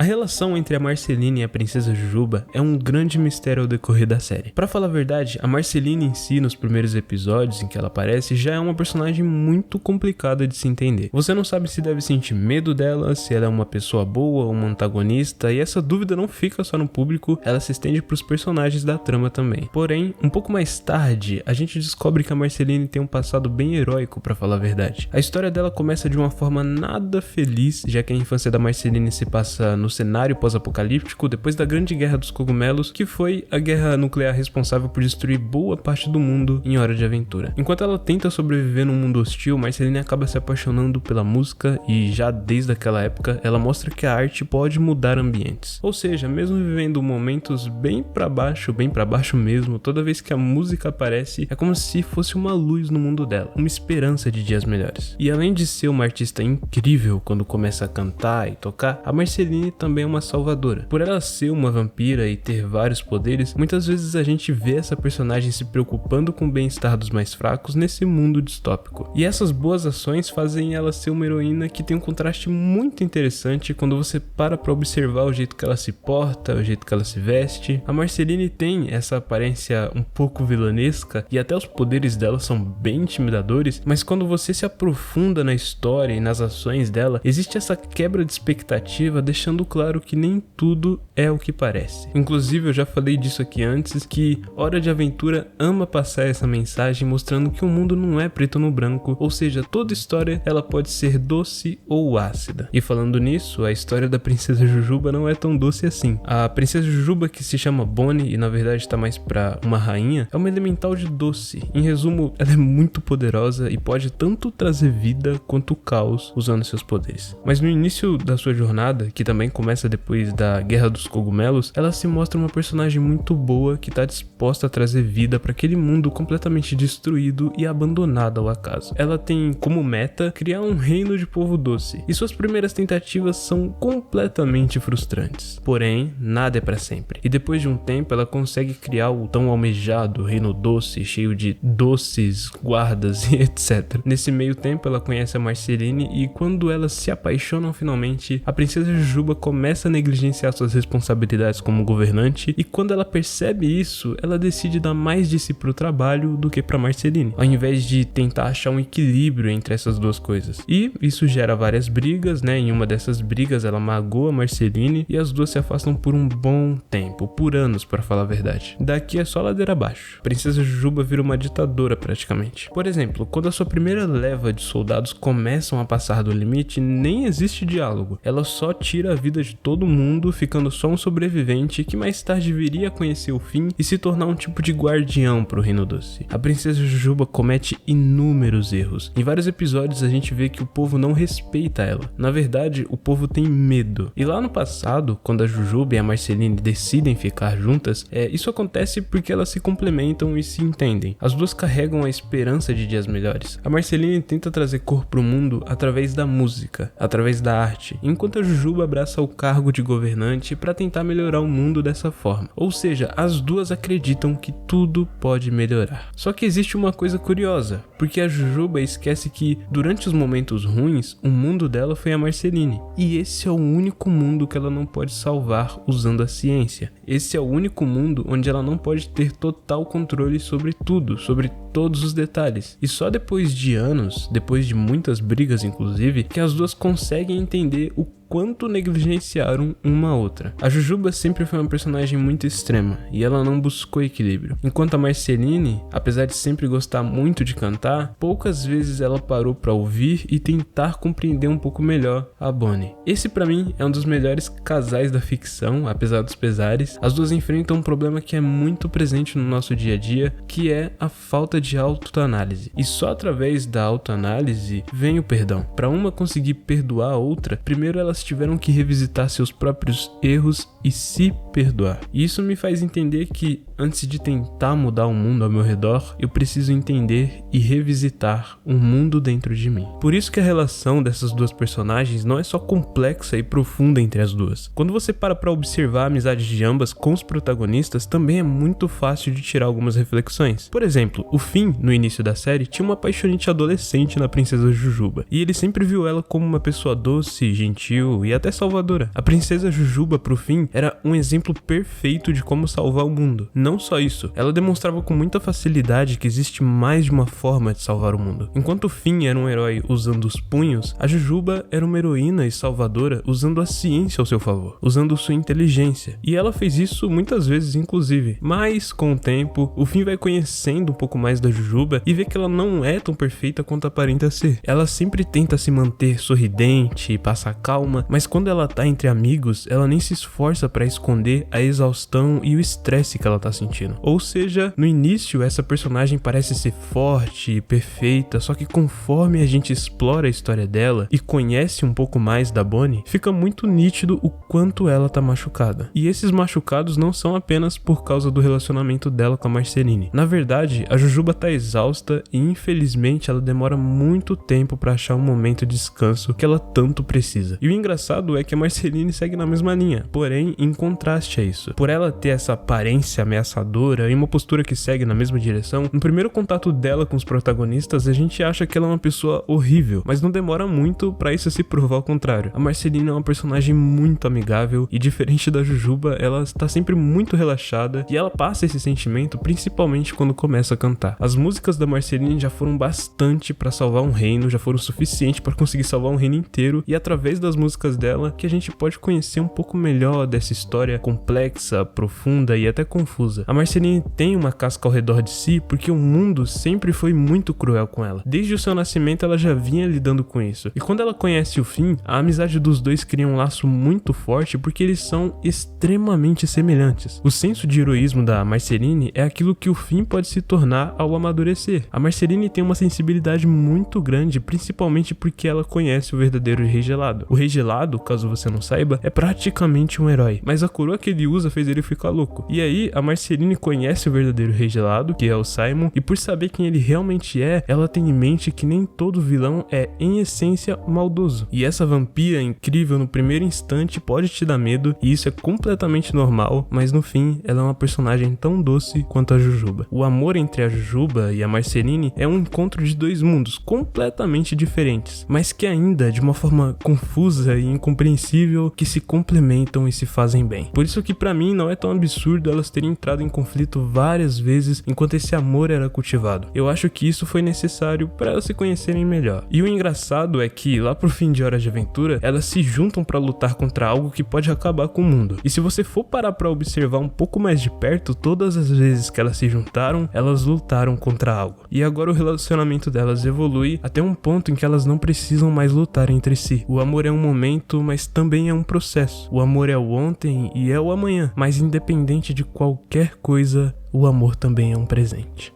relação entre a Marceline e a Princesa Jujuba é um grande mistério ao decorrer da série. Pra falar a verdade, a Marceline em si, nos primeiros episódios em que ela aparece, já é uma personagem muito complicada de se entender. Você não sabe se deve sentir medo dela, se ela é uma pessoa boa ou uma antagonista, e essa dúvida não fica só no público, ela se estende pros personagens da trama também. Porém, um pouco mais tarde, a gente descobre que a Marceline tem um passado bem heróico, pra falar a verdade. A história dela começa de uma forma nada feliz, já que a infância da Marceline se passa no cenário pós-apocalíptico depois da Grande Guerra dos Cogumelos, que foi a guerra nuclear responsável por destruir boa parte do mundo em Hora de Aventura. Enquanto ela tenta sobreviver num mundo hostil, Marceline acaba se apaixonando pela música e já desde aquela época ela mostra que a arte pode mudar ambientes. Ou seja, mesmo vivendo momentos bem pra baixo mesmo, toda vez que a música aparece é como se fosse uma luz no mundo dela, uma esperança de dias melhores. E além de ser uma artista incrível quando começa a cantar e tocar, a Marceline também é uma salvadora. Por ela ser uma vampira e ter vários poderes, muitas vezes a gente vê essa personagem se preocupando com o bem-estar dos mais fracos nesse mundo distópico. E essas boas ações fazem ela ser uma heroína que tem um contraste muito interessante quando você para pra observar o jeito que ela se porta, o jeito que ela se veste. A Marceline tem essa aparência um pouco vilanesca e até os poderes dela são bem intimidadores, mas quando você se aprofunda na história e nas ações dela, existe essa quebra de expectativa, deixando claro que nem tudo é o que parece. Inclusive, eu já falei disso aqui antes, que Hora de Aventura ama passar essa mensagem mostrando que o mundo não é preto no branco, ou seja, toda história ela pode ser doce ou ácida. E falando nisso, a história da Princesa Jujuba não é tão doce assim. A Princesa Jujuba, que se chama Bonnie e na verdade tá mais pra uma rainha, é uma elemental de doce. Em resumo, ela é muito poderosa e pode tanto trazer vida quanto caos usando seus poderes. Mas no início da sua jornada, que também começa depois da Guerra dos Cogumelos, ela se mostra uma personagem muito boa que tá disposta a trazer vida para aquele mundo completamente destruído e abandonado ao acaso. Ela tem como meta criar um reino de povo doce, e suas primeiras tentativas são completamente frustrantes. Porém, nada é para sempre. E depois de um tempo, ela consegue criar o tão almejado reino doce, cheio de doces, guardas e etc. Nesse meio tempo, ela conhece a Marceline e quando elas se apaixonam finalmente, a Princesa Jujuba começa a negligenciar suas responsabilidades como governante, e quando ela percebe isso, ela decide dar mais de si pro trabalho do que pra Marceline, ao invés de tentar achar um equilíbrio entre essas duas coisas. E isso gera várias brigas, né? Em uma dessas brigas ela magoa Marceline e as duas se afastam por um bom tempo, por anos pra falar a verdade. Daqui é só ladeira abaixo. A Princesa Jujuba vira uma ditadora praticamente. Por exemplo, quando a sua primeira leva de soldados começam a passar do limite, nem existe diálogo. Ela só tira a vida de todo mundo, ficando só um sobrevivente que mais tarde viria a conhecer o fim e se tornar um tipo de guardião pro Reino Doce. A Princesa Jujuba comete inúmeros erros. Em vários episódios a gente vê que o povo não respeita ela. Na verdade, o povo tem medo. E lá no passado, quando a Jujuba e a Marceline decidem ficar juntas, isso acontece porque elas se complementam e se entendem. As duas carregam a esperança de dias melhores. A Marceline tenta trazer cor pro mundo através da música, através da arte, enquanto a Jujuba abraça o cargo de governante para tentar melhorar o mundo dessa forma. Ou seja, as duas acreditam que tudo pode melhorar. Só que existe uma coisa curiosa, porque a Jujuba esquece que durante os momentos ruins, o mundo dela foi a Marceline. E esse é o único mundo que ela não pode salvar usando a ciência. Esse é o único mundo onde ela não pode ter total controle sobre tudo, sobre todos os detalhes. E só depois de anos, depois de muitas brigas inclusive, que as duas conseguem entender o quanto negligenciaram uma a outra. A Jujuba sempre foi uma personagem muito extrema e ela não buscou equilíbrio. Enquanto a Marceline, apesar de sempre gostar muito de cantar, poucas vezes ela parou para ouvir e tentar compreender um pouco melhor a Bonnie. Esse pra mim é um dos melhores casais da ficção, apesar dos pesares. As duas enfrentam um problema que é muito presente no nosso dia a dia, que é a falta de autoanálise. E só através da autoanálise vem o perdão. Para uma conseguir perdoar a outra, primeiro elas tiveram que revisitar seus próprios erros e se perdoar. E isso me faz entender que antes de tentar mudar o mundo ao meu redor, eu preciso entender e revisitar um mundo dentro de mim. Por isso que a relação dessas duas personagens não é só complexa e profunda entre as duas. Quando você para pra observar a amizade de ambas com os protagonistas, também é muito fácil de tirar algumas reflexões. Por exemplo, o Finn, no início da série, tinha uma paixonite adolescente na princesa Jujuba, e ele sempre viu ela como uma pessoa doce, gentil e até salvadora. A princesa Jujuba pro Finn era um exemplo perfeito de como salvar o mundo. Não só isso, ela demonstrava com muita facilidade que existe mais de uma forma de salvar o mundo. Enquanto o Finn era um herói usando os punhos, a Jujuba era uma heroína e salvadora usando a ciência ao seu favor, usando sua inteligência. E ela fez isso muitas vezes, inclusive. Mas, com o tempo, o Finn vai conhecendo um pouco mais da Jujuba e vê que ela não é tão perfeita quanto aparenta ser. Ela sempre tenta se manter sorridente e passar calma, mas quando ela tá entre amigos, ela nem se esforça pra esconder a exaustão e o estresse que ela tá sentindo. Ou seja, no início essa personagem parece ser forte e perfeita, só que conforme a gente explora a história dela e conhece um pouco mais da Bonnie, fica muito nítido o quanto ela tá machucada. E esses machucados não são apenas por causa do relacionamento dela com a Marceline. Na verdade, a Jujuba tá exausta e infelizmente ela demora muito tempo pra achar um momento de descanso que ela tanto precisa. E o engraçado é que a Marceline segue na mesma linha, porém em contraste a isso. Por ela ter essa aparência ameaçadora e uma postura que segue na mesma direção, no primeiro contato dela com os protagonistas, a gente acha que ela é uma pessoa horrível, mas não demora muito pra isso se provar ao contrário. A Marceline é uma personagem muito amigável e, diferente da Jujuba, ela está sempre muito relaxada e ela passa esse sentimento principalmente quando começa a cantar. As músicas da Marceline já foram bastante pra salvar um reino, já foram suficiente pra conseguir salvar um reino inteiro, e através das músicas dela que a gente pode conhecer um pouco melhor dessa história complexa, profunda e até confusa. A Marceline tem uma casca ao redor de si porque o mundo sempre foi muito cruel com ela. Desde o seu nascimento ela já vinha lidando com isso. E quando ela conhece o Finn, a amizade dos dois cria um laço muito forte porque eles são extremamente semelhantes. O senso de heroísmo da Marceline é aquilo que o Finn pode se tornar ao amadurecer. A Marceline tem uma sensibilidade muito grande, principalmente porque ela conhece o verdadeiro Rei Gelado. O Rei Gelado, caso você não saiba, é praticamente um herói, mas a coroa que ele usa fez ele ficar louco. E aí, a Marceline conhece o verdadeiro Rei Gelado, que é o Simon, e por saber quem ele realmente é, ela tem em mente que nem todo vilão é, em essência, maldoso. E essa vampira incrível no primeiro instante pode te dar medo, e isso é completamente normal, mas no fim, ela é uma personagem tão doce quanto a Jujuba. O amor entre a Jujuba e a Marceline é um encontro de dois mundos completamente diferentes, mas que ainda, de uma forma confusa e incompreensível, que se complementam e se fazem bem. Por isso que pra mim não é tão absurdo elas terem entrado em conflito várias vezes enquanto esse amor era cultivado. Eu acho que isso foi necessário para elas se conhecerem melhor. E o engraçado é que lá pro fim de Hora de Aventura, elas se juntam pra lutar contra algo que pode acabar com o mundo. E se você for parar pra observar um pouco mais de perto, todas as vezes que elas se juntaram, elas lutaram contra algo. E agora o relacionamento delas evolui até um ponto em que elas não precisam mais lutar entre si. O amor é um momento, mas também é um processo. O amor é o ontem e é o amanhã, mas independente de qualquer coisa, o amor também é um presente.